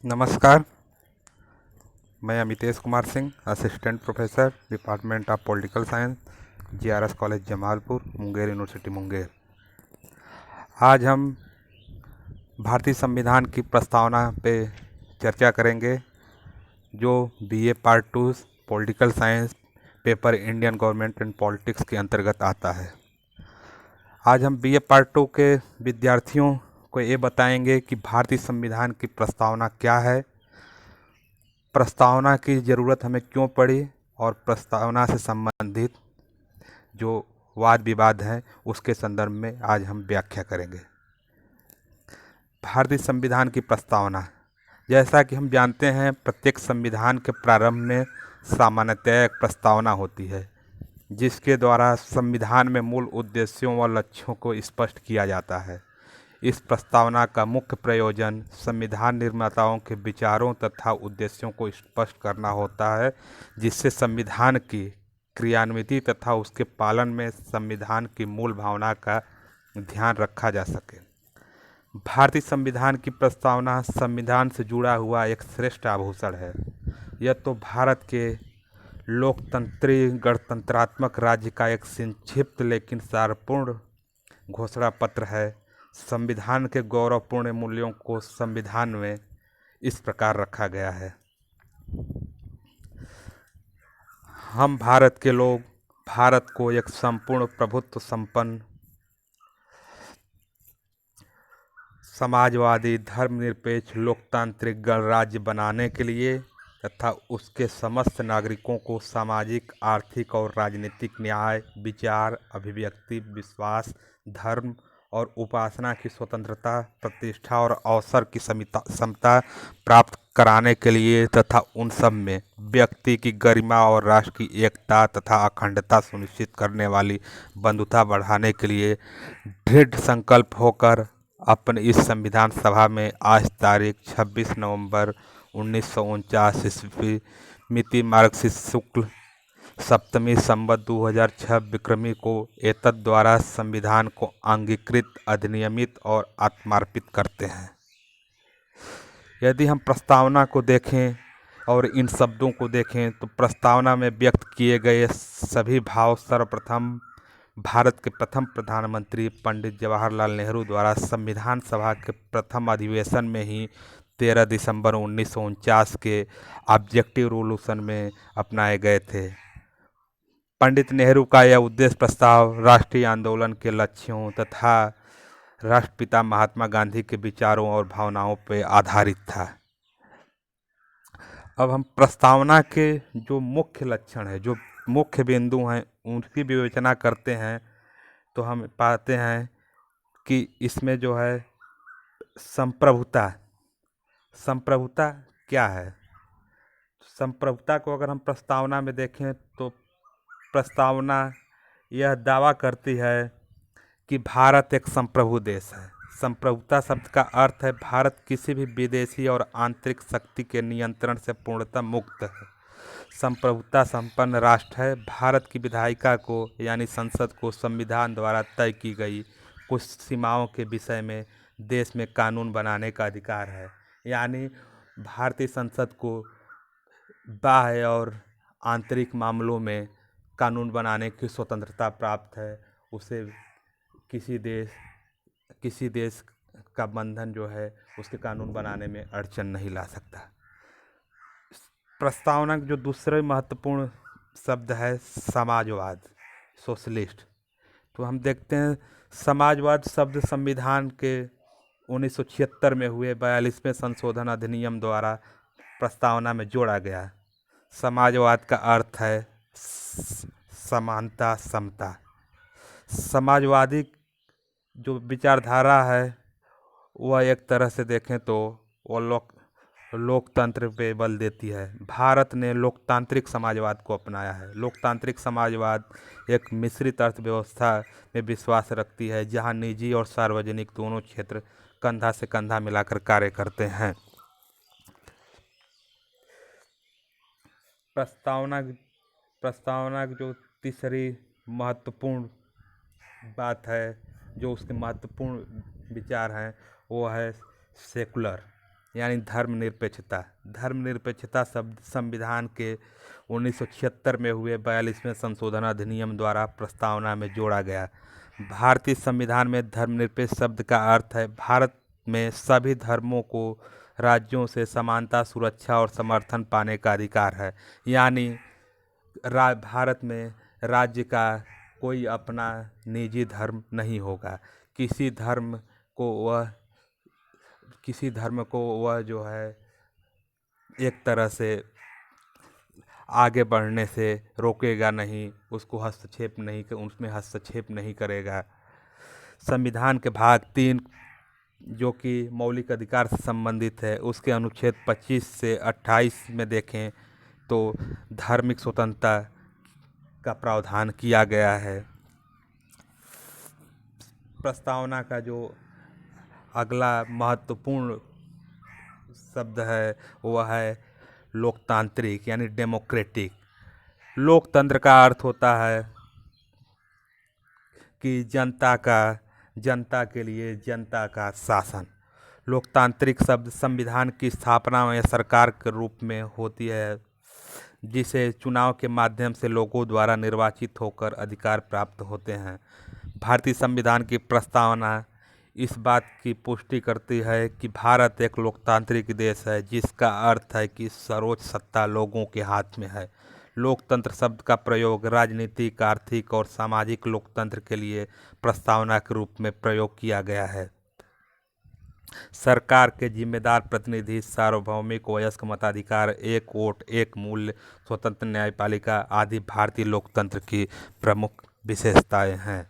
नमस्कार। मैं Amitesh Kumar Singh, assistant professor, department of political science, GRS college Jamalpur, Munger university Munger. आज हम भारतीय संविधान की प्रस्तावना पे चर्चा करेंगे, जो BA part 2 political science paper Indian government and politics के अंतर्गत आता है। आज हम बीए पार्ट 2 के विद्यार्थियों को ये बताएंगे कि भारतीय संविधान की प्रस्तावना क्या है, प्रस्तावना की ज़रूरत हमें क्यों पड़ी, और प्रस्तावना से संबंधित जो वाद विवाद हैं उसके संदर्भ में आज हम व्याख्या करेंगे। भारतीय संविधान की प्रस्तावना, जैसा कि हम जानते हैं, प्रत्येक संविधान के प्रारंभ में सामान्यतः एक प्रस्तावना होती है, जिसके द्वारा संविधान में मूल उद्देश्यों व लक्ष्यों को स्पष्ट किया जाता है। इस प्रस्तावना का मुख्य प्रयोजन संविधान निर्माताओं के विचारों तथा उद्देश्यों को स्पष्ट करना होता है, जिससे संविधान की क्रियान्विति तथा उसके पालन में संविधान की मूल भावना का ध्यान रखा जा सके। भारतीय संविधान की प्रस्तावना संविधान से जुड़ा हुआ एक श्रेष्ठ आभूषण है। यह तो भारत के लोकतंत्री गणतंत्रात्मक राज्य का एक संक्षिप्त लेकिन सारपूर्ण घोषणा पत्र है। संविधान के गौरवपूर्ण मूल्यों को संविधान में इस प्रकार रखा गया है। हम भारत के लोग भारत को एक संपूर्ण प्रभुत्व संपन्न, समाजवादी, धर्मनिरपेक्ष, लोकतांत्रिक गणराज्य बनाने के लिए तथा उसके समस्त नागरिकों को सामाजिक, आर्थिक और राजनीतिक न्याय, विचार, अभिव्यक्ति, विश्वास, धर्म और उपासना की स्वतंत्रता, प्रतिष्ठा और अवसर की समता प्राप्त कराने के लिए तथा उन सब में व्यक्ति की गरिमा और राष्ट्र की एकता तथा अखंडता सुनिश्चित करने वाली बंधुता बढ़ाने के लिए दृढ़ संकल्प होकर अपने इस संविधान सभा में आज तारीख 26 नवंबर 1949 ईस्वी मिति मार्गशीर्ष शुक्ल सप्तमी संवत 2006 विक्रमी को एतद द्वारा संविधान को अंगीकृत, अधिनियमित और आत्मार्पित करते हैं। यदि हम प्रस्तावना को देखें और इन शब्दों को देखें तो प्रस्तावना में व्यक्त किए गए सभी भाव सर्वप्रथम भारत के प्रथम प्रधानमंत्री पंडित जवाहरलाल नेहरू द्वारा संविधान सभा के प्रथम अधिवेशन में ही 13 दिसंबर 1949 के ऑब्जेक्टिव रेजोल्यूशन में अपनाए गए थे। पंडित नेहरू का यह उद्देश्य प्रस्ताव राष्ट्रीय आंदोलन के लक्ष्यों तथा राष्ट्रपिता महात्मा गांधी के विचारों और भावनाओं पर आधारित था। अब हम प्रस्तावना के जो मुख्य लक्षण है, जो मुख्य बिंदु हैं, उनकी विवेचना करते हैं तो हम पाते हैं कि इसमें जो है संप्रभुता, संप्रभुता क्या है। संप्रभुता को अगर हम प्रस्तावना में देखें तो प्रस्तावना यह दावा करती है कि भारत एक संप्रभु देश है। संप्रभुता शब्द का अर्थ है भारत किसी भी विदेशी और आंतरिक शक्ति के नियंत्रण से पूर्णतः मुक्त है, संप्रभुता संपन्न राष्ट्र है। भारत की विधायिका को यानी संसद को संविधान द्वारा तय की गई कुछ सीमाओं के विषय में देश में कानून बनाने का अधिकार है। यानी भारतीय संसद को बाह्य और आंतरिक मामलों में कानून बनाने की स्वतंत्रता प्राप्त है। उसे किसी देश का बंधन जो है उसके कानून बनाने में अड़चन नहीं ला सकता। प्रस्तावना जो दूसरे महत्वपूर्ण शब्द है समाजवाद, सोशलिस्ट। तो हम देखते हैं समाजवाद शब्द संविधान के 1976 में हुए 42वें संशोधन अधिनियम द्वारा प्रस्तावना में जोड़ा गया। समाजवाद का अर्थ है समानता, समता। समाजवादी जो विचारधारा है वह एक तरह से देखें तो वो लोकतंत्र पे बल देती है। भारत ने लोकतांत्रिक समाजवाद को अपनाया है। लोकतांत्रिक समाजवाद एक मिश्रित अर्थव्यवस्था में विश्वास रखती है, जहां निजी और सार्वजनिक दोनों क्षेत्र कंधा से कंधा मिलाकर कार्य करते हैं। प्रस्तावना की जो तीसरी महत्वपूर्ण बात है, जो उसके महत्वपूर्ण विचार हैं, वो है सेकुलर, यानी धर्मनिरपेक्षता। धर्मनिरपेक्षता शब्द संविधान के 1976 में हुए 42वें संशोधन अधिनियम द्वारा प्रस्तावना में जोड़ा गया। भारतीय संविधान में धर्मनिरपेक्ष शब्द का अर्थ है भारत में सभी धर्मों को राज्यों से समानता, सुरक्षा और समर्थन पाने का अधिकार है। यानी भारत में राज्य का कोई अपना निजी धर्म नहीं होगा। किसी धर्म को वह जो है एक तरह से आगे बढ़ने से रोकेगा नहीं, उसको उसमें हस्तक्षेप नहीं करेगा। संविधान के भाग 3 जो कि मौलिक अधिकार से संबंधित है, उसके अनुच्छेद 25 से 28 में देखें तो धार्मिक स्वतंत्रता का प्रावधान किया गया है। प्रस्तावना का जो अगला महत्वपूर्ण शब्द है वह है लोकतांत्रिक यानी डेमोक्रेटिक। लोकतंत्र का अर्थ होता है कि जनता के लिए जनता का शासन। लोकतांत्रिक शब्द संविधान की स्थापना में सरकार के रूप में होती है, जिसे चुनाव के माध्यम से लोगों द्वारा निर्वाचित होकर अधिकार प्राप्त होते हैं। भारतीय संविधान की प्रस्तावना इस बात की पुष्टि करती है कि भारत एक लोकतांत्रिक देश है, जिसका अर्थ है कि सर्वोच्च सत्ता लोगों के हाथ में है। लोकतंत्र शब्द का प्रयोग राजनीतिक, आर्थिक और सामाजिक लोकतंत्र के लिए प्रस्तावना के रूप में प्रयोग किया गया है। सरकार के जिम्मेदार प्रतिनिधि, सार्वभौमिक वयस्क मताधिकार, एक वोट एक मूल्य, स्वतंत्र न्यायपालिका आदि भारतीय लोकतंत्र की प्रमुख विशेषताएं हैं।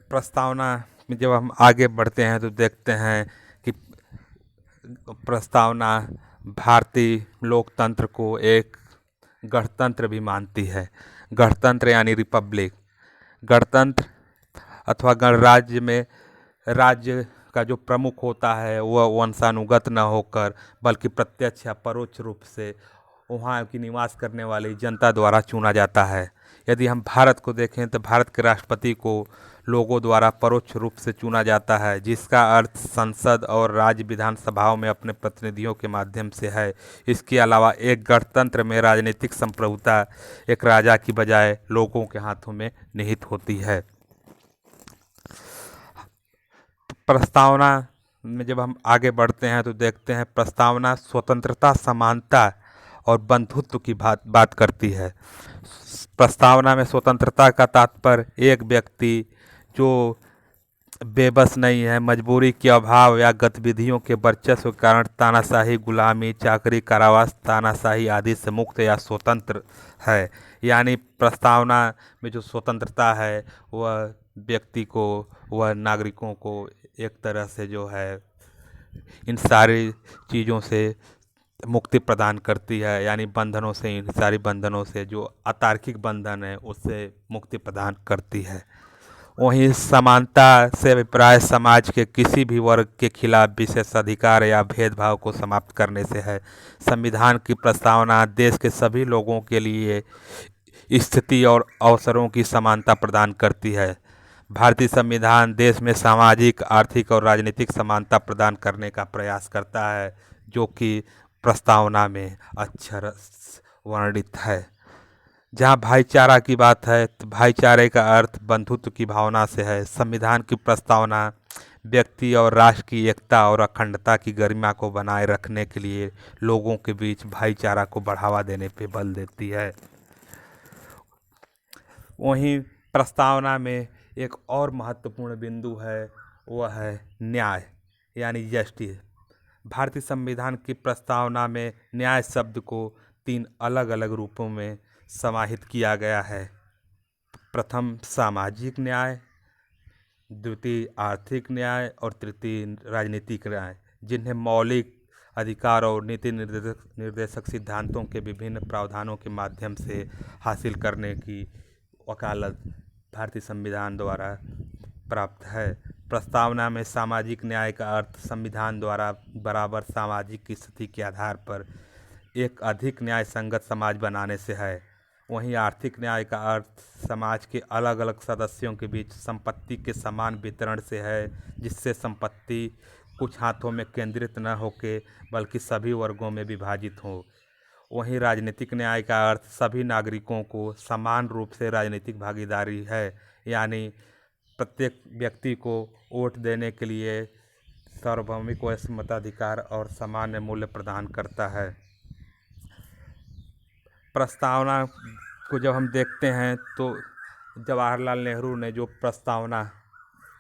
प्रस्तावना में जब हम आगे बढ़ते हैं तो देखते हैं कि प्रस्तावना भारतीय लोकतंत्र को एक गणतंत्र भी मानती है। गणतंत्र यानी रिपब्लिक। गणतंत्र अथवा गणराज्य में राज्य का जो प्रमुख होता है वह वंशानुगत न होकर बल्कि प्रत्यक्ष या परोक्ष रूप से वहाँ की निवास करने वाली जनता द्वारा चुना जाता है। यदि हम भारत को देखें तो भारत के राष्ट्रपति को लोगों द्वारा परोक्ष रूप से चुना जाता है, जिसका अर्थ संसद और राज्य विधानसभाओं में अपने प्रतिनिधियों के माध्यम से है। इसके अलावा एक गणतंत्र में राजनीतिक संप्रभुता एक राजा की बजाय लोगों के हाथों में निहित होती है। प्रस्तावना में जब हम आगे बढ़ते हैं तो देखते हैं प्रस्तावना स्वतंत्रता, समानता और बंधुत्व की बात करती है। प्रस्तावना में स्वतंत्रता का तात्पर्य एक व्यक्ति जो बेबस नहीं है, मजबूरी के अभाव या गतिविधियों के वर्चस्व के कारण तानाशाही, गुलामी, चाकरी, कारावास, तानाशाही आदि से मुक्त या स्वतंत्र है। यानी प्रस्तावना में जो स्वतंत्रता है वह व्यक्ति को, वह नागरिकों को एक तरह से जो है इन सारी चीज़ों से मुक्ति प्रदान करती है। यानी बंधनों से, इन सारी बंधनों से, जो अतार्किक बंधन है उससे मुक्ति प्रदान करती है। वहीं समानता से अभिप्राय समाज के किसी भी वर्ग के खिलाफ विशेष अधिकार या भेदभाव को समाप्त करने से है। संविधान की प्रस्तावना देश के सभी लोगों के लिए स्थिति और अवसरों की समानता प्रदान करती है। भारतीय संविधान देश में सामाजिक, आर्थिक और राजनीतिक समानता प्रदान करने का प्रयास करता है, जो कि प्रस्तावना में अक्षर वर्णित है। जहाँ भाईचारा की बात है तो भाईचारे का अर्थ बंधुत्व की भावना से है। संविधान की प्रस्तावना व्यक्ति और राष्ट्र की एकता और अखंडता की गरिमा को बनाए रखने के लिए लोगों के बीच भाईचारा को बढ़ावा देने पर बल देती है। वहीं प्रस्तावना में एक और महत्वपूर्ण बिंदु है, वह है न्याय यानी जस्टिस। भारतीय संविधान की प्रस्तावना में न्याय शब्द को 3 अलग अलग रूपों में समाहित किया गया है। प्रथम सामाजिक न्याय, द्वितीय आर्थिक न्याय और तृतीय राजनीतिक न्याय, जिन्हें मौलिक अधिकार और नीति निर्देशक सिद्धांतों के विभिन्न प्रावधानों के माध्यम से हासिल करने की वकालत भारतीय संविधान द्वारा प्राप्त है। प्रस्तावना में सामाजिक न्याय का अर्थ संविधान द्वारा बराबर सामाजिक स्थिति के आधार पर एक अधिक न्याय संगत समाज बनाने से है। वहीं आर्थिक न्याय का अर्थ समाज के अलग अलग सदस्यों के बीच संपत्ति के समान वितरण से है, जिससे संपत्ति कुछ हाथों में केंद्रित न होके बल्कि सभी वर्गों में विभाजित हो। वहीं राजनीतिक न्याय का अर्थ सभी नागरिकों को समान रूप से राजनीतिक भागीदारी है, यानी प्रत्येक व्यक्ति को वोट देने के लिए सार्वभौमिक व मताधिकार और सामान्य मूल्य प्रदान करता है। प्रस्तावना को जब हम देखते हैं तो जवाहरलाल नेहरू ने जो प्रस्तावना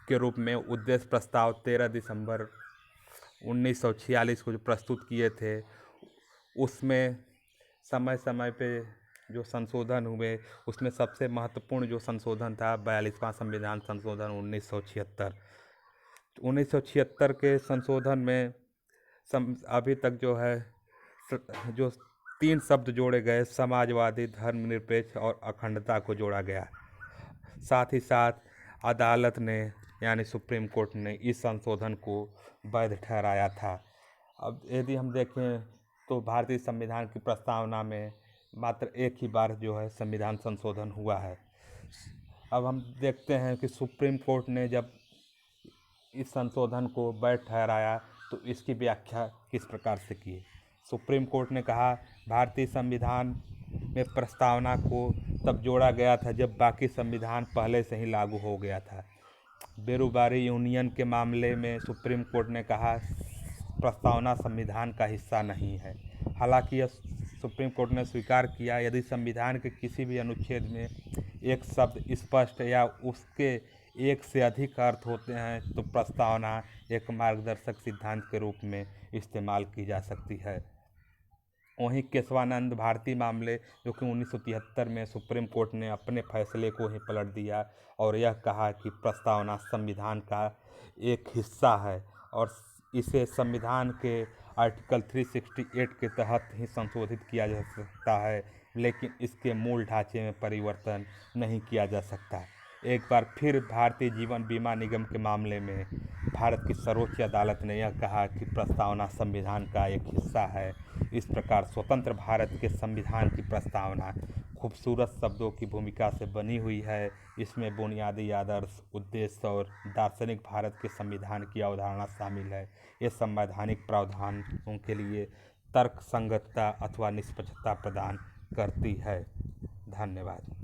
के रूप में उद्देश्य प्रस्ताव 13 दिसंबर 1946 को जो प्रस्तुत किए थे, उसमें समय समय पे जो संशोधन हुए, उसमें सबसे महत्वपूर्ण जो संशोधन था 42वां संविधान संशोधन 1976 के संशोधन में अभी तक जो है जो 3 शब्द जोड़े गए, समाजवादी, धर्मनिरपेक्ष और अखंडता को जोड़ा गया। साथ ही साथ अदालत ने यानी सुप्रीम कोर्ट ने इस संशोधन को वैध ठहराया था। अब यदि हम देखें तो भारतीय संविधान की प्रस्तावना में मात्र एक ही बार जो है संविधान संशोधन हुआ है। अब हम देखते हैं कि सुप्रीम कोर्ट ने जब इस संशोधन को वैध ठहराया तो इसकी व्याख्या किस प्रकार से की। सुप्रीम कोर्ट ने कहा, भारतीय संविधान में प्रस्तावना को तब जोड़ा गया था जब बाकी संविधान पहले से ही लागू हो गया था। बेरोजगारी यूनियन के मामले में सुप्रीम कोर्ट ने कहा, प्रस्तावना संविधान का हिस्सा नहीं है। हालांकि यह सुप्रीम कोर्ट ने स्वीकार किया, यदि संविधान के किसी भी अनुच्छेद में एक शब्द स्पष्ट या उसके एक से अधिक अर्थ होते हैं तो प्रस्तावना एक मार्गदर्शक सिद्धांत के रूप में इस्तेमाल की जा सकती है। वहीं केशवानंद भारती मामले, जो कि 1973 में सुप्रीम कोर्ट ने अपने फैसले को ही पलट दिया और यह कहा कि प्रस्तावना संविधान का एक हिस्सा है और इसे संविधान के आर्टिकल 368 के तहत ही संशोधित किया जा सकता है, लेकिन इसके मूल ढांचे में परिवर्तन नहीं किया जा सकता। एक बार फिर भारतीय जीवन बीमा निगम के मामले में भारत की सर्वोच्च अदालत ने यह कहा कि प्रस्तावना संविधान का एक हिस्सा है। इस प्रकार स्वतंत्र भारत के संविधान की प्रस्तावना खूबसूरत शब्दों की भूमिका से बनी हुई है। इसमें बुनियादी आदर्श, उद्देश्य और दार्शनिक भारत के संविधान की अवधारणा शामिल है। ये संवैधानिक प्रावधानों के लिए तर्क संगतता अथवा निष्पक्षता प्रदान करती है। धन्यवाद।